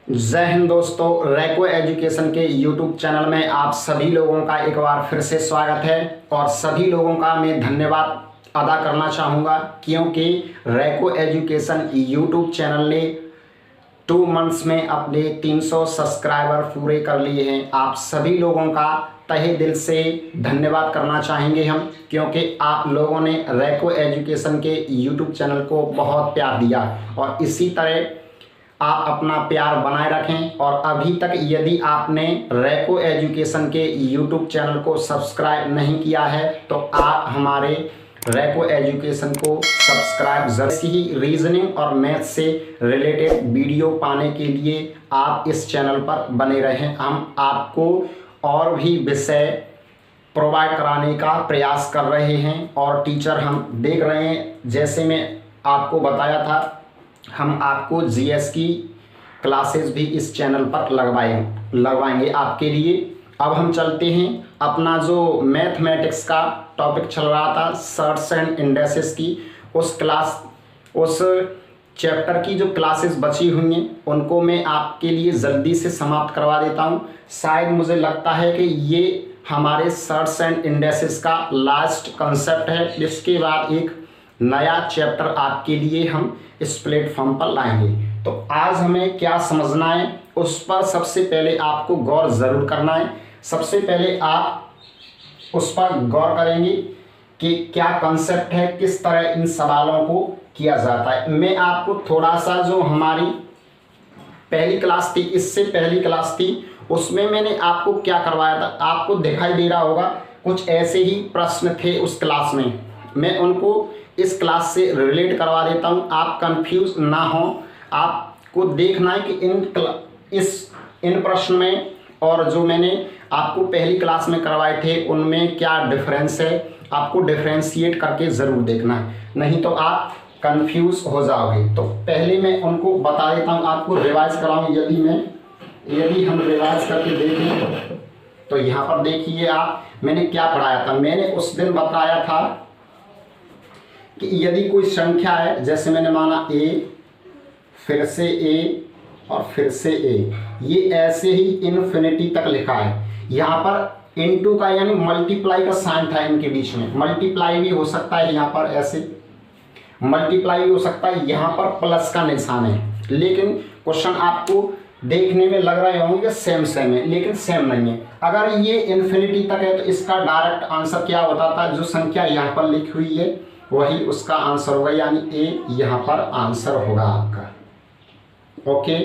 जय हिंद दोस्तों, रैको एजुकेशन के यूट्यूब चैनल में आप सभी लोगों का एक बार फिर से स्वागत है। और सभी लोगों का मैं धन्यवाद अदा करना चाहूँगा क्योंकि रैको एजुकेशन यूट्यूब चैनल ने 2 मंथ्स में अपने 300 सब्सक्राइबर पूरे कर लिए हैं। आप सभी लोगों का तहे दिल से धन्यवाद करना चाहेंगे हम, क्योंकि आप लोगों ने रैको एजुकेशन के यूट्यूब चैनल को बहुत प्यार दिया और इसी तरह आप अपना प्यार बनाए रखें। और अभी तक यदि आपने रैको एजुकेशन के यूट्यूब चैनल को सब्सक्राइब नहीं किया है तो आप हमारे रैको एजुकेशन को सब्सक्राइब जैसे ही रीजनिंग और मैथ से रिलेटेड वीडियो पाने के लिए आप इस चैनल पर बने रहें। हम आपको और भी विषय प्रोवाइड कराने का प्रयास कर रहे हैं और टीचर हम देख रहे हैं। जैसे मैं आपको बताया था, हम आपको जीएस की क्लासेस भी इस चैनल पर लगवाएंगे आपके लिए। अब हम चलते हैं, अपना जो मैथमेटिक्स का टॉपिक चल रहा था सर्ट्स एंड इंडेक्सेस की, उस चैप्टर की जो क्लासेस बची हुई हैं उनको मैं आपके लिए जल्दी से समाप्त करवा देता हूं। शायद मुझे लगता है कि ये हमारे सर्ट्स एंड इंडेक्सेस का लास्ट कंसेप्ट है। इसके बाद एक नया चैप्टर आपके लिए हम इस प्लेटफॉर्म पर लाएंगे। तो आज हमें क्या समझना है उस पर सबसे पहले आपको गौर ज़रूर करना है। सबसे पहले आप उस पर गौर करेंगे कि क्या कंसेप्ट है, किस तरह इन सवालों को किया जाता है। मैं आपको थोड़ा सा, जो हमारी पहली क्लास थी, इससे पहली क्लास थी, उसमें मैंने आपको क्या करवाया था, आपको दिखाई दे रहा होगा कुछ ऐसे ही प्रश्न थे उस क्लास में। मैं उनको इस क्लास से रिलेट करवा देता हूं, आप कंफ्यूज ना हो। आपको देखना है कि इन प्रश्न में और जो मैंने आपको पहली क्लास में करवाए थे उनमें क्या डिफरेंस है, आपको डिफरेंशिएट करके ज़रूर देखना है, नहीं तो आप कंफ्यूज हो जाओगे। तो पहले मैं उनको बता देता हूं, आपको रिवाइज कराऊं। यदि हम रिवाइज करके देखें तो यहाँ पर देखिए आप, मैंने क्या पढ़ाया था। मैंने उस दिन बताया था कि यदि कोई संख्या है, जैसे मैंने माना a, फिर से a और फिर से a, ये ऐसे ही इन्फिनिटी तक लिखा है। यहाँ पर इनटू का यानी मल्टीप्लाई का साइन था इनके बीच में। मल्टीप्लाई भी हो सकता है, यहाँ पर ऐसे मल्टीप्लाई भी हो सकता है, यहाँ पर प्लस का निशान है। लेकिन क्वेश्चन आपको देखने में लग रहे होंगे कि सेम है, लेकिन सेम नहीं है। अगर ये इन्फिनिटी तक है तो इसका डायरेक्ट आंसर क्या होता था, जो संख्या यहाँ पर लिखी हुई है वही उसका आंसर होगा, यानी ए यहाँ पर आंसर होगा आपका। ओके।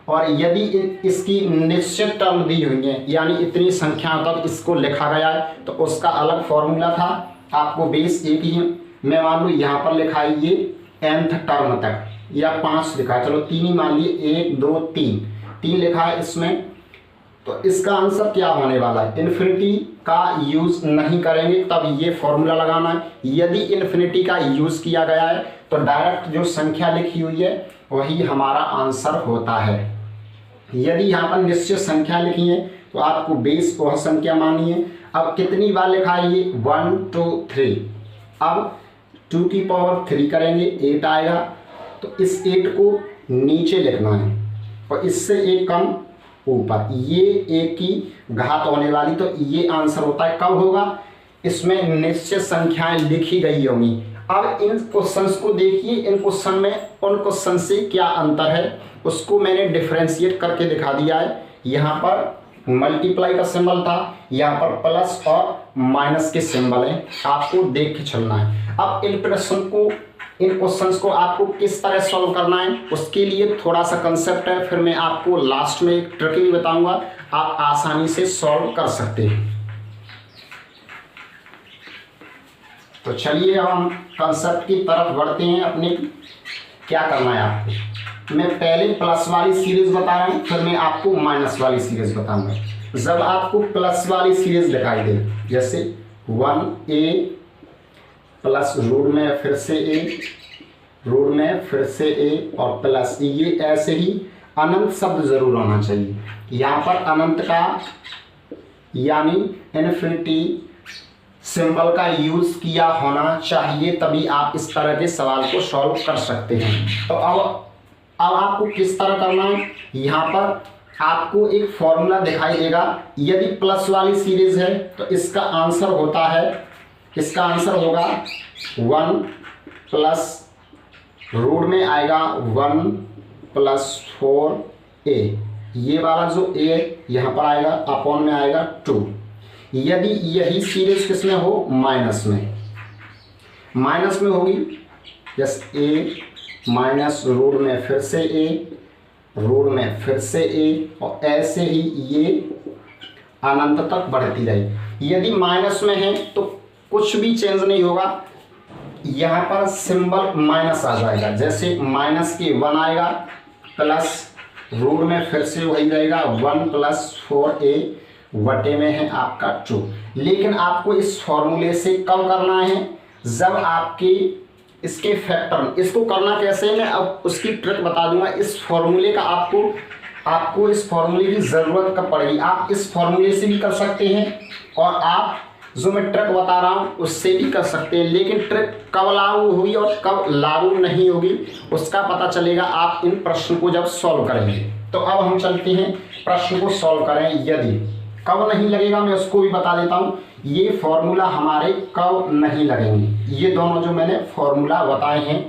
और यदि इसकी निश्चित टर्म दी हुई है, यानी इतनी संख्याओं तक इसको लिखा गया है, तो उसका अलग फॉर्मूला था। आपको बेस एक ही, मैं मान लूँ यहाँ पर लिखा है ये nth टर्म तक, या 5 लिखा है, चलो 3 ही मान लिए, 1 2 3 लिखा है इसमें। तो इसका आंसर क्या होने वाला है, इन्फिनिटी का यूज नहीं करेंगे तब ये फॉर्मूला लगाना है। यदि इन्फिनिटी का यूज किया गया है तो डायरेक्ट जो संख्या लिखी हुई है वही हमारा आंसर होता है। यदि यहाँ पर निश्चित संख्या लिखी है तो आपको बेस वह संख्या मानी है। अब कितनी बार लिखा है ये, 1 2 3। अब 2 की पावर 3 करेंगे, 8 आएगा। तो इस 8 को नीचे लिखना है और इससे एक कम ऊपर, ये एक की घात होने वाली, तो ये आंसर होता है। कब होगा, इसमें निश्चित संख्याएं लिखी गई होंगी। अब इन क्वेश्चंस को देखिए, इन क्वेश्चन में उन क्वेश्चन से क्या अंतर है उसको मैंने डिफरेंशिएट करके दिखा दिया है। यहाँ पर मल्टीप्लाई का सिंबल था, यहाँ पर प्लस और माइनस के सिंबल हैं, आपको देख के चलना है। अब इन क्वेश्चंस को आपको किस तरह सॉल्व करना है उसके लिए थोड़ा सा कंसेप्ट है, फिर मैं आपको लास्ट में एक ट्रिक भी बताऊंगा, आप आसानी से सॉल्व कर सकते हैं। तो चलिए अब हम कंसेप्ट की तरफ बढ़ते हैं। अपने क्या करना है आपको, मैं पहले प्लस वाली सीरीज बता रहा हूँ, फिर मैं आपको माइनस वाली सीरीज बताऊंगा। जब आपको प्लस वाली सीरीज दिखाई दे, जैसे 1a प्लस रूट में फिर से a, रूट में फिर से a और प्लस, ये ऐसे ही अनंत शब्द जरूर होना चाहिए। यहाँ पर अनंत का यानी इन्फिनिटी सिंबल का यूज किया होना चाहिए, तभी आप इस तरह के सवाल को सॉल्व कर सकते हैं। तो अब अब आपको किस तरह करना है, यहाँ पर आपको एक फॉर्मूला दिखाई देगा। यदि प्लस वाली सीरीज है तो इसका आंसर होता है, इसका आंसर होगा 1 प्लस रूट में आएगा 1 प्लस 4a, ये वाला जो a यहाँ पर आएगा अपॉन में आएगा 2। यदि यही सीरीज किसमें हो, माइनस में, माइनस में होगी, यस a माइनस रूट में फिर से a, रूट में फिर से a, और ऐसे ही ये अनंत तक बढ़ती रही। यदि माइनस में है तो कुछ भी चेंज नहीं होगा, यहाँ पर सिंबल माइनस आ जाएगा। जैसे माइनस के 1 आएगा, प्लस रूट में फिर से वही रहेगा 1 प्लस 4a, वटे में है आपका 2। लेकिन आपको इस फॉर्मूले से कब करना है, जब आपकी इसके फैक्टर, इसको करना कैसे है मैं अब उसकी ट्रिक बता दूंगा। इस फॉर्मूले का आपको इस फॉर्मूले की ज़रूरत कब पड़ेगी, आप इस फॉर्मूले से भी कर सकते हैं और आप जो मैं ट्रिक बता रहा हूँ उससे भी कर सकते हैं। लेकिन ट्रिक कब लागू होगी और कब लागू नहीं होगी उसका पता चलेगा आप इन प्रश्न को जब सॉल्व करेंगे। तो अब हम चलते हैं प्रश्न को सॉल्व करें। यदि कब नहीं लगेगा मैं उसको भी बता देता हूँ। ये फॉर्मूला हमारे कब नहीं लगेंगे, ये दोनों जो मैंने फॉर्मूला बताए हैं,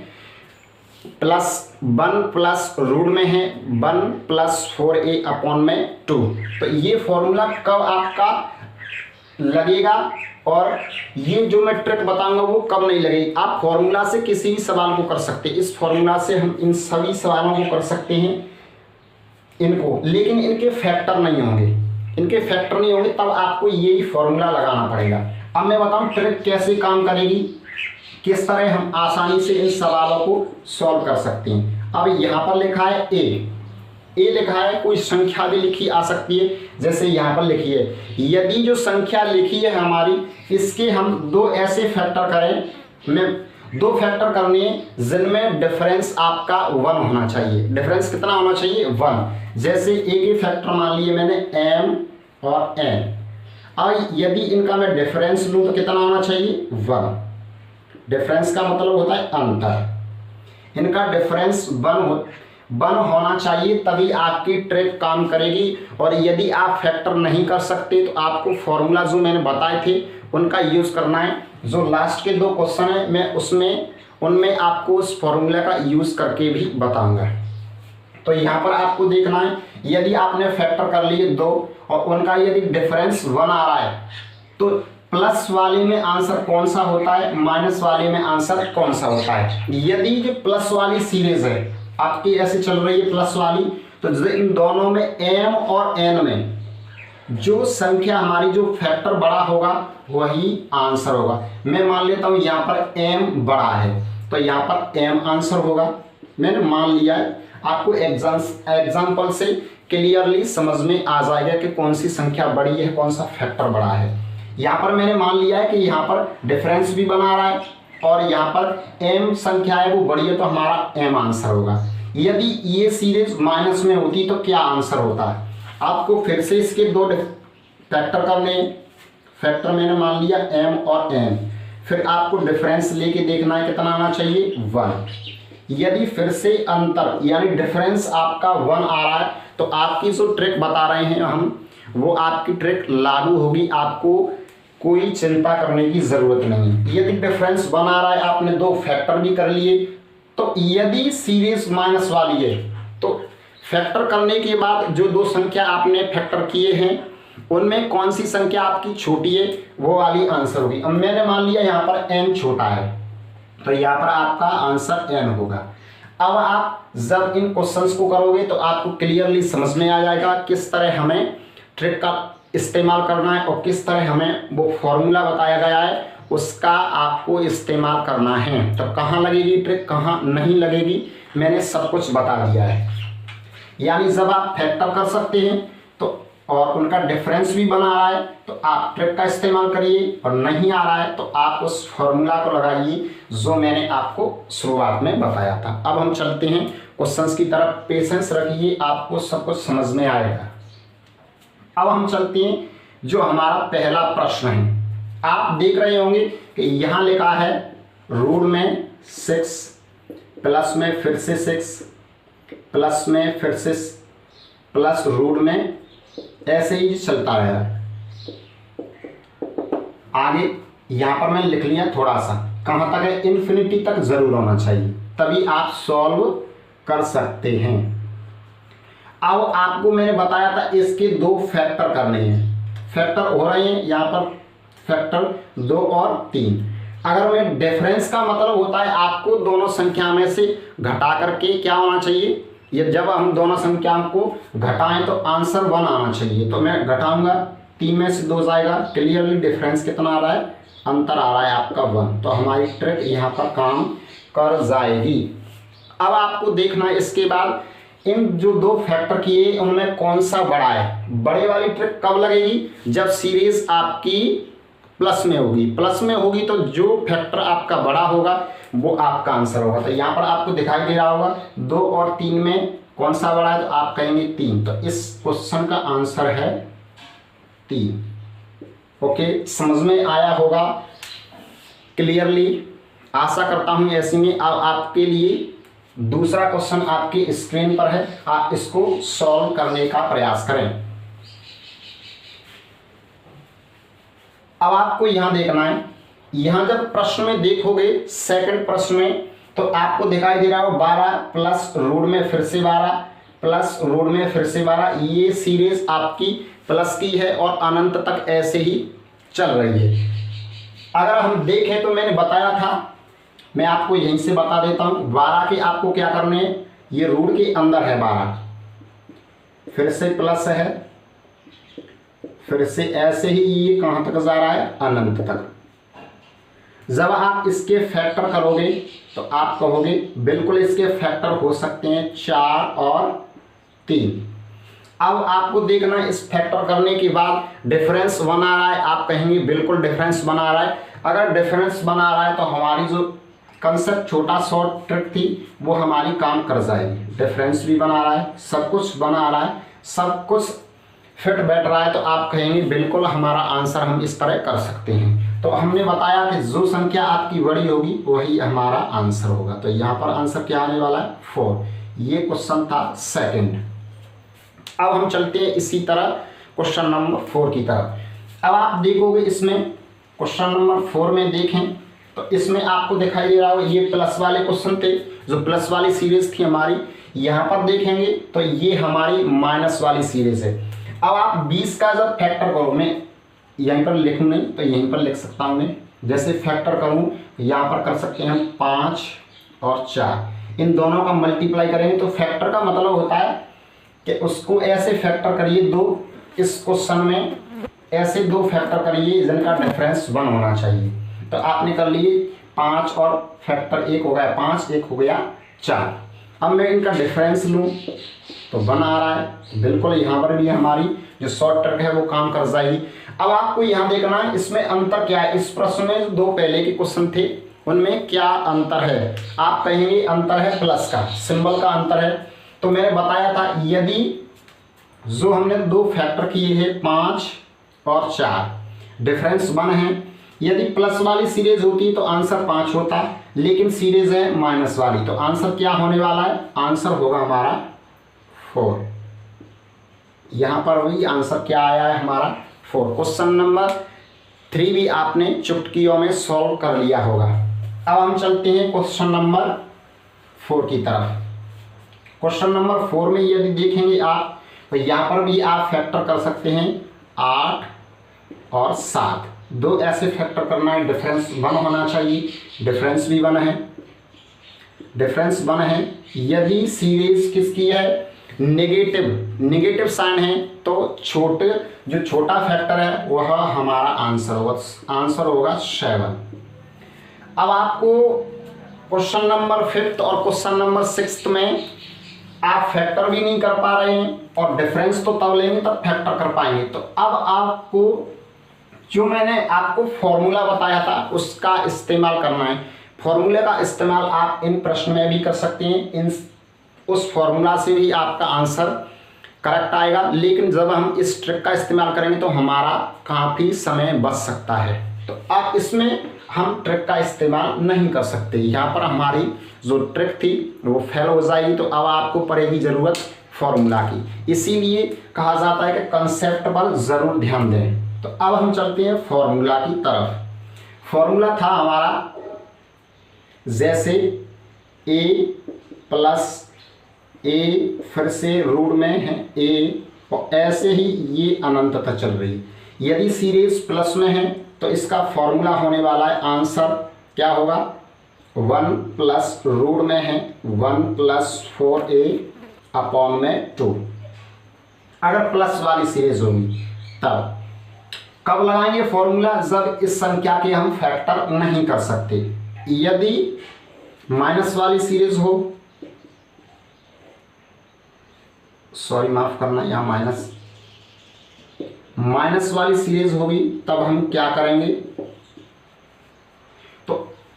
प्लस 1 प्लस रूट में है 1 प्लस 4a अपॉन में 2, तो ये फॉर्मूला कब आपका लगेगा और ये जो मैं ट्रिक बताऊंगा वो कब नहीं लगेगी। आप फॉर्मूला से किसी भी सवाल को कर सकते हैं, इस फॉर्मूला से हम इन सभी सवालों को कर सकते हैं इनको, लेकिन इनके फैक्टर नहीं होंगे, इनके फैक्टर नहीं होंगे तब आपको यही फॉर्मूला लगाना पड़ेगा। अब मैं बताऊं ट्रिक कैसे काम करेगी, किस तरह हम आसानी से इन सवालों को सॉल्व कर सकते हैं। अब यहाँ पर लिखा है ए लिखा है, कोई संख्या भी लिखी आ सकती है, जैसे यहाँ पर लिखी है। यदि जो संख्या लिखी है हमारी, इसके हम 2 ऐसे फैक्टर करें, मैं 2 फैक्टर करने हैं जिनमें डिफरेंस आपका 1 होना चाहिए। डिफरेंस कितना होना चाहिए, 1। जैसे ए के फैक्टर मान लिए मैंने m और n, और यदि इनका मैं डिफरेंस लूँ तो कितना होना चाहिए, 1। डिफरेंस का मतलब होता है अंतर, इनका डिफरेंस 1 होना चाहिए, तभी आपकी ट्रिक काम करेगी। और यदि आप फैक्टर नहीं कर सकते तो आपको फॉर्मूला जो मैंने बताए थे उनका यूज़ करना है। जो लास्ट के 2 क्वेश्चन है मैं उनमें आपको उस फॉर्मूला का यूज़ करके भी बताऊंगा। तो यहाँ पर आपको देखना है, यदि आपने फैक्टर कर लिए 2 और उनका यदि डिफरेंस 1 आ रहा है तो प्लस वाले में आंसर कौन सा होता है, माइनस वाले में आंसर कौन सा होता है। यदि जो प्लस वाली सीरीज है आपकी ऐसे चल रही है प्लस वाली, तो इन दोनों में m और n में जो संख्या हमारी जो फैक्टर बड़ा होगा वही आंसर होगा। मैं मान लेता हूँ यहाँ पर m बड़ा है तो यहाँ पर m आंसर होगा, मैंने मान लिया है। आपको एग्जाम्पल से क्लियरली समझ में आ जाएगा कि कौन सी संख्या बड़ी है, कौन सा फैक्टर बड़ा है। यहाँ पर मैंने मान लिया है कि यहाँ पर डिफरेंस भी बना रहा है और यहाँ पर m संख्या है वो बड़ी है तो हमारा m आंसर होगा। यदि ये सीरीज माइनस में होती तो क्या आंसर होता है, आपको फिर से इसके 2 फैक्टर करने, फैक्टर मैंने मान लिया m और n, फिर आपको डिफरेंस लेके देखना है कितना आना चाहिए, 1। यदि फिर से अंतर यानी डिफरेंस आपका 1 आ रहा है तो आपकी जो ट्रिक बता रहे हैं हम वो आपकी ट्रिक लागू होगी, आपको कोई चिंता करने की ज़रूरत नहीं। यदि डिफरेंस 1 आ रहा है, आपने 2 फैक्टर भी कर लिए, तो यदि सीरीज माइनस वाली है तो फैक्टर करने के बाद जो 2 संख्या आपने फैक्टर किए हैं उनमें कौन सी संख्या आपकी छोटी है वो वाली आंसर होगी। अब मैंने मान लिया यहाँ पर n छोटा है तो यहाँ पर आपका आंसर n होगा। अब आप जब इन क्वेश्चंस को करोगे तो आपको क्लियरली समझ में आ जाएगा किस तरह हमें ट्रिक का इस्तेमाल करना है और किस तरह हमें वो फॉर्मूला बताया गया है उसका आपको इस्तेमाल करना है। तो कहाँ लगेगी ट्रिक, कहाँ नहीं लगेगी, मैंने सब कुछ बता दिया है। यानी जब आप फैक्टर कर सकते हैं तो और उनका डिफरेंस भी बना रहा है तो आप ट्रिक का इस्तेमाल करिए, और नहीं आ रहा है तो आप उस फॉर्मूला को लगाइए जो मैंने आपको शुरुआत में बताया था। अब हम चलते हैं क्वेश्चंस की तरफ, पेशेंस रखिए, आपको सब कुछ समझ में आएगा। अब हम चलते हैं जो हमारा पहला प्रश्न है। आप देख रहे होंगे कि यहाँ लिखा है रूट में 6 प्लस में फिर से 6 प्लस में फिर से प्लस रूट में, ऐसे ही चलता रहेगा। आगे यहाँ पर मैंने लिख लिया थोड़ा सा, कहाँ तक है, इन्फिनिटी तक जरूर होना चाहिए, तभी आप सॉल्व कर सकते हैं। अब आपको मैंने बताया था इसके 2 फैक्टर करने हैं, फैक्टर हो रहे हैं यहाँ पर फैक्टर 2 और 3। अगर मैं डिफरेंस का मतलब होता है आपको दोनों संख्या में से घटा करके क्या होना चाहिए, ये जब हम दोनों संख्याओं को घटाएं तो आंसर 1 आना चाहिए। तो मैं घटाऊंगा, 3 में से 2 जाएगा, क्लियरली डिफरेंस कितना आ रहा है, अंतर आ रहा है आपका 1। तो हमारी ट्रिक यहाँ पर काम कर जाएगी। अब आपको देखना है इसके बाद इन जो 2 फैक्टर किए उनमें कौन सा बड़ा है। बड़े वाली ट्रिक कब लगेगी, जब सीरीज आपकी प्लस में होगी। प्लस में होगी तो जो फैक्टर आपका बड़ा होगा वो आपका आंसर होगा। तो यहाँ पर आपको दिखाई दे रहा होगा 2 और 3 में कौन सा बड़ा है, तो आप कहेंगे 3। तो इस क्वेश्चन का आंसर है 3। ओके, समझ में आया होगा क्लियरली, आशा करता हूँ। ऐसे में अब आपके लिए दूसरा क्वेश्चन आपकी स्क्रीन पर है, आप इसको सॉल्व करने का प्रयास करें। अब आपको यहां देखना है, यहां जब प्रश्न में देखोगे सेकंड प्रश्न में, तो आपको दिखाई दे रहा हो 12 प्लस रूट में फिर से 12 प्लस रूट में फिर से 12। ये सीरीज आपकी प्लस की है और अनंत तक ऐसे ही चल रही है। अगर हम देखें तो मैंने बताया था, मैं आपको यहीं से बता देता हूं, 12 के आपको क्या करने हैं, ये रूट के अंदर है 12, फिर से प्लस है, फिर से ऐसे ही ये कहां तक जा रहा है, अनंत तक। जब आप इसके फैक्टर करोगे तो आप कहोगे बिल्कुल इसके फैक्टर हो सकते हैं 4 और 3। अब आपको देखना है इस फैक्टर करने के बाद डिफरेंस बना रहा है, आप कहेंगे बिल्कुल डिफरेंस बना रहा है। अगर डिफरेंस बना रहा है तो हमारी जो कंसेप्ट छोटा शॉर्ट ट्रिक थी वो हमारी काम कर जाएगी। डिफरेंस भी बना रहा है, सब कुछ बना रहा है, सब कुछ फिट बैठ रहा है, तो आप कहेंगे बिल्कुल हमारा आंसर हम इस तरह कर सकते हैं। तो हमने बताया कि जो संख्या आपकी बड़ी होगी वही हमारा आंसर होगा। तो यहाँ पर आंसर क्या आने वाला है, 4। ये क्वेश्चन था सेकंड। अब हम चलते हैं इसी तरह क्वेश्चन नंबर 4 की तरफ। अब आप देखोगे इसमें क्वेश्चन नंबर 4 में देखें तो इसमें आपको दिखाई दे रहा हो ये प्लस वाले क्वेश्चन थे, जो प्लस वाली सीरीज थी हमारी। यहाँ पर देखेंगे तो ये हमारी माइनस वाली सीरीज है। अब आप 20 का जब फैक्टर करो, मैं यहीं पर लिखूँ नहीं तो यहीं पर लिख सकता हूँ, मैं जैसे फैक्टर करूँ यहाँ पर कर सकते हैं हम 5 और 4, इन दोनों का मल्टीप्लाई करेंगे। तो फैक्टर का मतलब होता है कि उसको ऐसे फैक्टर करिए 2, इस क्वेश्चन में ऐसे 2 फैक्टर करिए जिनका डिफरेंस 1 होना चाहिए। तो आपने कर लिए 5 और फैक्टर 1 हो गया 5, 1 हो गया 4। अब मैं इनका डिफरेंस लूँ तो 1 आ रहा है, बिल्कुल यहाँ पर भी हमारी जो शॉर्ट ट्रिक है वो काम कर जाएगी। अब आपको यहाँ देखना है इसमें अंतर क्या है। इस प्रश्न में 2 पहले के क्वेश्चन थे उनमें क्या अंतर है, आप कहेंगे अंतर है प्लस का, सिंबल का अंतर है। तो मैंने बताया था यदि जो हमने 2 फैक्टर किए हैं 5 और 4, डिफरेंस 1 है, यदि प्लस वाली सीरीज होती तो आंसर 5 होता, लेकिन सीरीज है माइनस वाली, तो आंसर क्या होने वाला है, आंसर होगा हमारा 4। यहाँ पर वही आंसर क्या आया है हमारा 4। क्वेश्चन नंबर 3 भी आपने चुटकियों में सॉल्व कर लिया होगा। अब हम चलते हैं क्वेश्चन नंबर 4 की तरफ। क्वेश्चन नंबर 4 में यदि देखेंगे आप तो यहाँ पर भी आप फैक्टर कर सकते हैं 8 और 7, 2 ऐसे फैक्टर करना है, डिफरेंस 1 होना चाहिए, डिफरेंस भी 1 है, डिफरेंस 1 है। यदि सीरीज किसकी है, नेगेटिव साइन है, तो जो छोटा फैक्टर है वह हमारा आंसर होगा 7। अब आपको क्वेश्चन नंबर 5 और क्वेश्चन नंबर 6 में आप फैक्टर भी नहीं कर पा रहे हैं और डिफरेंस तो तब लेंगे तब फैक्टर कर पाएंगे। तो अब आपको जो मैंने आपको फॉर्मूला बताया था उसका इस्तेमाल करना है। फॉर्मूले का इस्तेमाल आप इन प्रश्न में भी कर सकते हैं, उस फॉर्मूला से भी आपका आंसर करेक्ट आएगा। लेकिन जब हम इस ट्रिक का इस्तेमाल करेंगे तो हमारा काफ़ी समय बच सकता है। तो अब इसमें हम ट्रिक का इस्तेमाल नहीं कर सकते, यहाँ पर हमारी जो ट्रिक थी वो फेल हो जाएगी। तो अब आपको पड़ेगी ज़रूरत फॉर्मूला की, इसीलिए कहा जाता है कि कंसेप्ट पर ज़रूर ध्यान दें। तो अब हम चलते हैं फॉर्मूला की तरफ। फॉर्मूला था हमारा जैसे a प्लस ए, फिर से रूट में है a, और ऐसे ही ये अनंत तक चल रही। यदि सीरीज प्लस में है तो इसका फॉर्मूला होने वाला है, आंसर क्या होगा, 1 प्लस रूट में है 1 प्लस 4a अपॉन में 2। अगर प्लस वाली सीरीज होगी तब कब लगाएंगे फॉर्मूला, जब इस संख्या के हम फैक्टर नहीं कर सकते। यदि माइनस वाली सीरीज हो, सॉरी माफ करना, यहाँ माइनस वाली सीरीज होगी तब हम क्या करेंगे, तो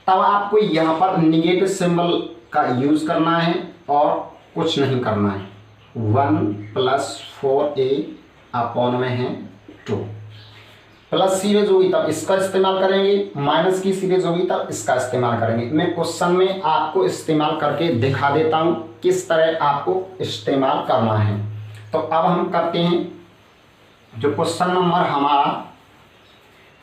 तब आपको यहाँ पर निगेटिव सिंबल का यूज करना है और कुछ नहीं करना है। 1 प्लस 4a अपॉन में है 2। प्लस सीरीज होगी तब इसका इस्तेमाल करेंगे, माइनस की सीरीज होगी तब इसका इस्तेमाल करेंगे। मैं क्वेश्चन में आपको इस्तेमाल करके दिखा देता हूँ किस तरह आपको इस्तेमाल करना है। तो अब हम करते हैं जो क्वेश्चन नंबर हमारा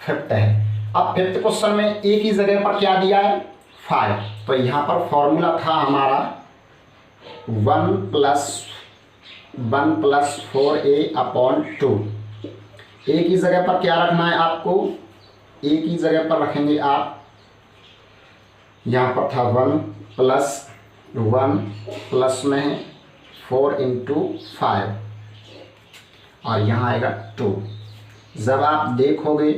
5th है। अब 5th क्वेश्चन में ए की जगह पर क्या दिया है, 5। तो यहाँ पर फॉर्मूला था हमारा 1 प्लस 4a अपॉन 2। ए की जगह पर क्या रखना है आपको, ए की जगह पर रखेंगे आप, यहाँ पर था 1 प्लस में है 4 इंटू 5 और यहाँ आएगा 2। जब आप देखोगे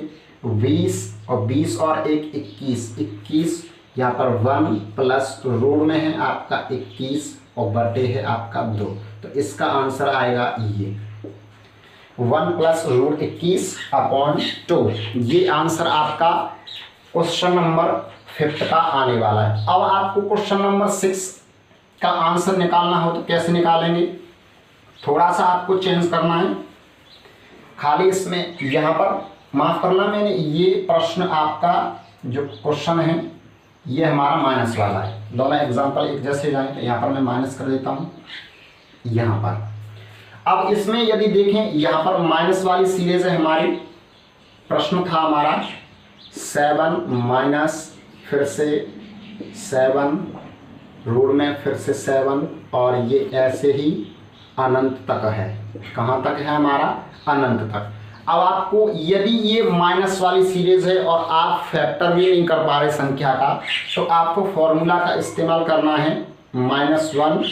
20 और 20 और 1 21, यहाँ पर 1 प्लस रूट में है आपका 21 और बटे है आपका 2। तो इसका आंसर आएगा ये 1 प्लस रूट 21 अपॉन 2। ये आंसर आपका क्वेश्चन नंबर 5th का आने वाला है। अब आपको क्वेश्चन नंबर 6 का आंसर निकालना हो तो कैसे निकालेंगे, थोड़ा सा आपको चेंज करना है। खाली इसमें यहाँ पर माफ़ करना, मैंने ये प्रश्न आपका जो क्वेश्चन है ये हमारा माइनस वाला है। दोनों एग्जाम्पल एक जैसे जाएँ तो यहाँ पर मैं माइनस कर देता हूँ यहाँ पर। अब इसमें यदि देखें यहाँ पर माइनस वाली सीरीज है हमारी, प्रश्न था हमारा 7 माइनस फिर से 7 रूट में फिर से 7 और ये ऐसे ही अनंत तक है। कहाँ तक है हमारा, अनंत तक। अब आपको यदि ये माइनस वाली सीरीज है और आप फैक्टर भी नहीं कर पा रहे संख्या का, तो आपको फॉर्मूला का इस्तेमाल करना है। -1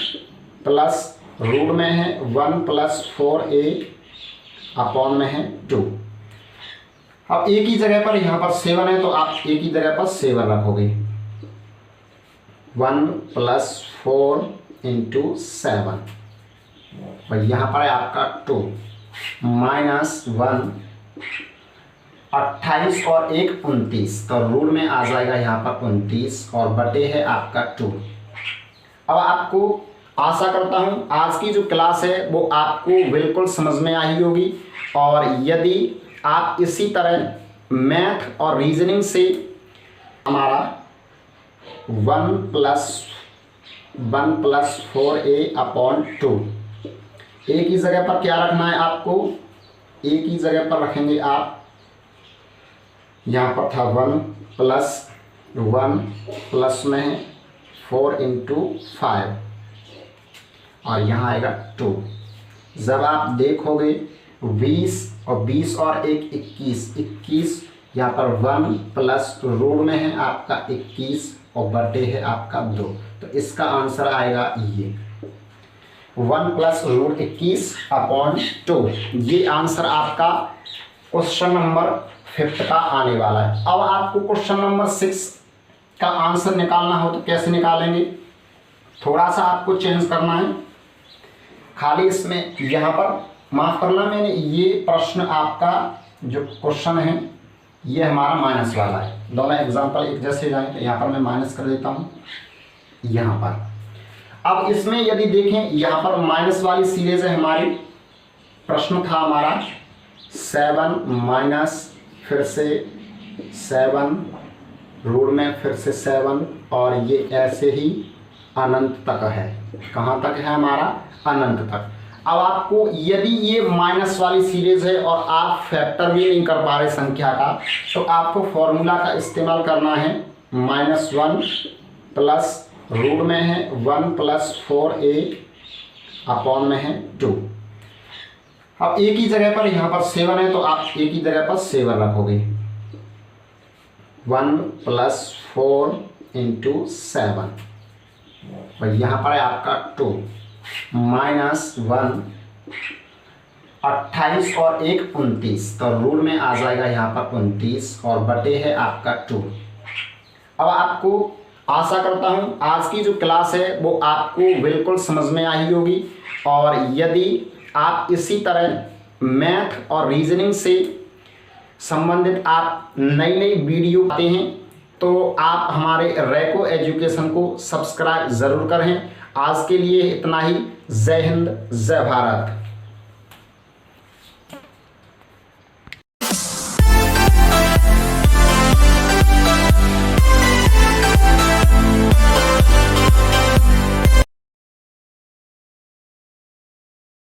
प्लस रूट में है 1 प्लस 4a अपॉन में है 2। अब a की जगह पर यहाँ पर 7 है तो आप a की जगह पर 7 रखोगे। 1 प्लस 4 इंटू 7 और यहाँ पर है आपका 2 -1 28 और 1 29, तो रूट में आ जाएगा यहाँ पर 29 और बटे है आपका 2। अब आपको आशा करता हूँ आज की जो क्लास है वो आपको बिल्कुल समझ में आई होगी, और यदि आप इसी तरह मैथ और रीजनिंग से हमारा 1 प्लस 4a अपॉन 2, ए की जगह पर क्या रखना है आपको, ए की जगह पर रखेंगे आप, यहाँ पर था 1 प्लस में है 4 इंटू 5 और यहाँ आएगा 2। जब आप देखोगे 20 और 20 और 1 21, यहाँ पर 1 प्लस रूट में है आपका 21 और बटे है आपका 2। तो इसका आंसर आएगा ये 1 प्लस रूट 21 अपॉन 2। ये आंसर आपका क्वेश्चन नंबर 5th का आने वाला है। अब आपको क्वेश्चन नंबर 6 का आंसर निकालना हो तो कैसे निकालेंगे, थोड़ा सा आपको चेंज करना है। खाली इसमें यहाँ पर माफ़ करना, मैंने ये प्रश्न आपका जो क्वेश्चन है ये हमारा माइनस वाला है। दोनों एग्जाम्पल एक जैसे जाएँ तो यहाँ पर मैं माइनस कर देता हूँ यहाँ पर। अब इसमें यदि देखें यहाँ पर माइनस वाली सीरीज है हमारी, प्रश्न था हमारा 7 माइनस फिर से 7 रूट में फिर से 7 और ये ऐसे ही अनंत तक है। कहाँ तक है हमारा? अनंत तक। अब आपको यदि ये माइनस वाली सीरीज है और आप फैक्टर भी नहीं कर पा रहे संख्या का, तो आपको फॉर्मूला का इस्तेमाल करना है। -1 प्लस रूट में है 1 + 4a अपॉन में है 2। अब एक ही जगह पर यहाँ पर 7 है तो आप एक ही जगह पर 7 रखोगे। 1 + 4 × 7 और यहाँ पर है आपका 2 -1 28 और 1 29, तो रूट में आ जाएगा यहाँ पर 29 और बटे है आपका 2। अब आपको आशा करता हूँ आज की जो क्लास है वो आपको बिल्कुल समझ में आई होगी, और यदि आप इसी तरह मैथ और रीजनिंग से संबंधित आप नई नई वीडियो पाते हैं तो आप हमारे रैको एजुकेशन को सब्सक्राइब ज़रूर करें। आज के लिए इतना ही। जय हिंद, जय भारत।